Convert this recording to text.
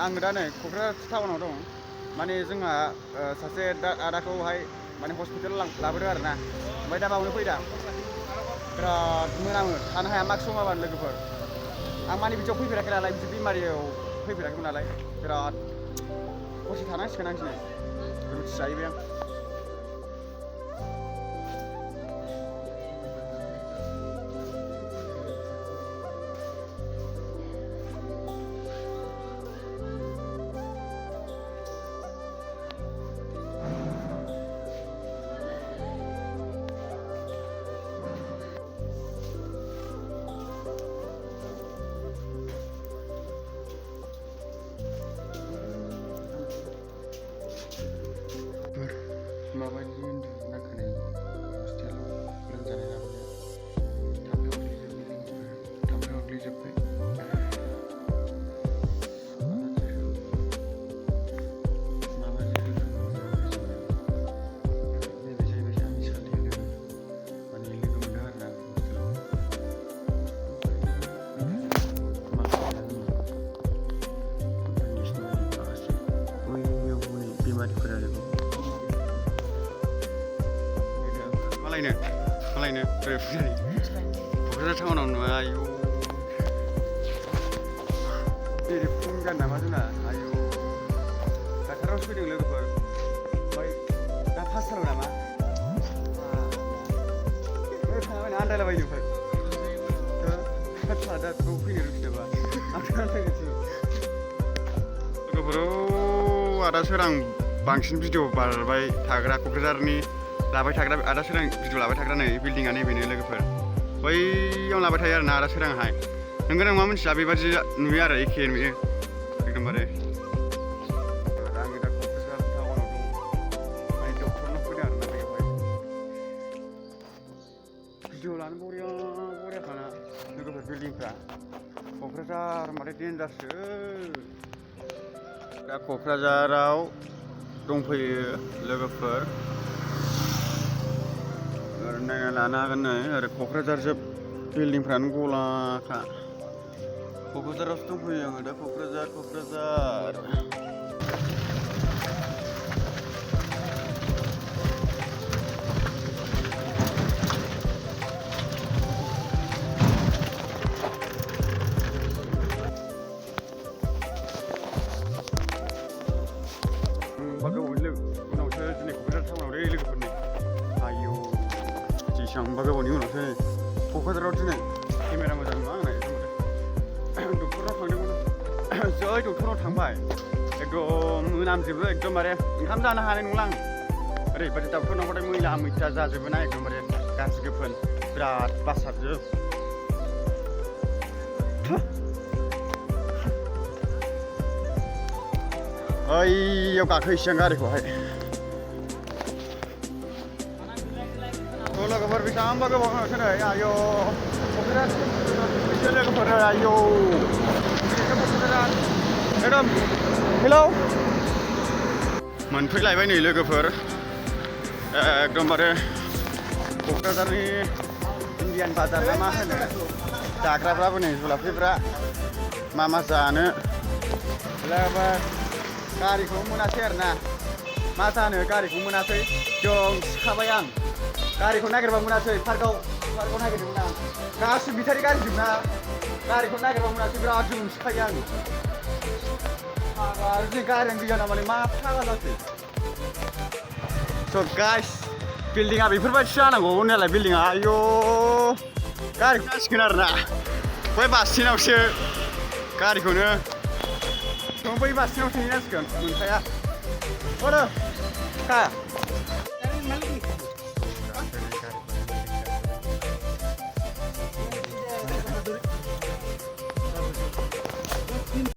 आङो दा नै क'क्राझार टाउनाव दं माने जोंहा सासे आदाखौहाय माने हस्पिटालाव लाबोदों आरोना ओमफ्राय दा बावनो फैदा बिराद मोनामो थानो हाया मास्क समाबानो लोगोफोर आं माने बिदियाव फैफेराखै नालाय बिदि बेमारियाव फैफेराखैमोन नालाय बिराद हरसे थानांसिगोन आं दिनै रुथि जाहैबाय आं माबायदि उन्दुना खोनायो हस्टेलाव लोमजानाय लाबोनाया थाम्फै अरग्लिजोब्बाय नैबे जाहैबाय आंनि सानै लोगो माने लोगो मोनदों आरोना हस्टेलाव माखासे बैयाव हनै बेमारिफोरा लोगो मालायनो क'क्राझार टाउनाव नुवा आयु बेरे फुंजान नामा जोंना आयु डाक्टाराव फैदों लोगोफोर ओमफ्राय दा फासथाराव नामा थाङाबायना आन्दायलाबायो ओमफ्राय दा बेखौ फैनो रुखि नामा लोगोफोराव आदा सोरां बांसिन भिडिअ बारबाय थाग्रा क'क्राझारनि लाबाय थाग्रा आदा सोरां भिडिअ लाबाय थाग्रा नै बिल्डिंआ नैबेनो लोगोफोर बैयाव लाबाय थायो आरोना आदा सोरांहाय नोंगौ नङा मिथिला बेबादि नुयो आरो एखे नुयो एकदमबारे आङो दा क'क्राझार टाउनाव दं माने डक्टरनाव फैदों आरोना बेयावहाय भिडिअ लानो बरियाखाना लोगोफोर बिल्डिंफ्रा क'क्राझार होनबाथाय देन्जारसो दा क'क्राझाराव दंफैयो लोगोफोर नायना लानो हागोन नै ओरै क'क्राझार जोब बिल्डिंफ्रानो गलाखा क'क्राझारावसो दंफैयो आङो दा क'क्राझार उनावसो दिनै क'क्राझार टाउनाव दै लोगोफोरनि आयौ बेसेबांबा गोबावनि उनावसो क'क्राझाराव दिनै केमेरा मोजां नुवा आंना एकदमबारे डक्टरनाव थांदोंमोन जै डक्टरनाव थांबाय एकदम मोनामजोबो एकदमबारे ओंखाम जानो हानाय नंला आं ओरैबायदि डक्टरनावबाथाय मैला मैथा जाजोबो ना एकदमबारे गाज्रि गोफोन बिराद बासाबजोब ओइयाव गाखोहैसै आं गारिखौहाय लोगोफोर बेसेबांबा गोबाव उनावसो नै आयौ क'क्राझार बिसोर लोगोफोर आयौ एकदम हेलौ मोनफैलायबाय नै लोगोफोर एकदमबारे क'क्राझारनि इन्डियान बाजार ना मा होनो जाग्राफ्राबो नै जुलाफिफ्रा मा जानो लोगोफोर गारिखौ मोनासै आरोना मा जानो गारिखौ मोनासै जों सिखाबाय आं गारिखौ नागिरबा मोनासै पार्कआव नागिरदोंमोन आं गासिबो बिथारि गारिजोबना गारिखौ नागिरबा मोनासै बिराद जोंसिखायो आं आरो दिनै गारियानो गैया नामालै मा फागा जाखो स' गाइस बिल्डिंआ बेफोरबायदिसो जानांगौ होननायालाय बिल्डिंआ आयौ गारिखौ नांसिगोन आरोना बै बास स्टेन्डआवसो गारिखौनो बै बास स्टेन्डआव नेनांसिगोन मोनखाया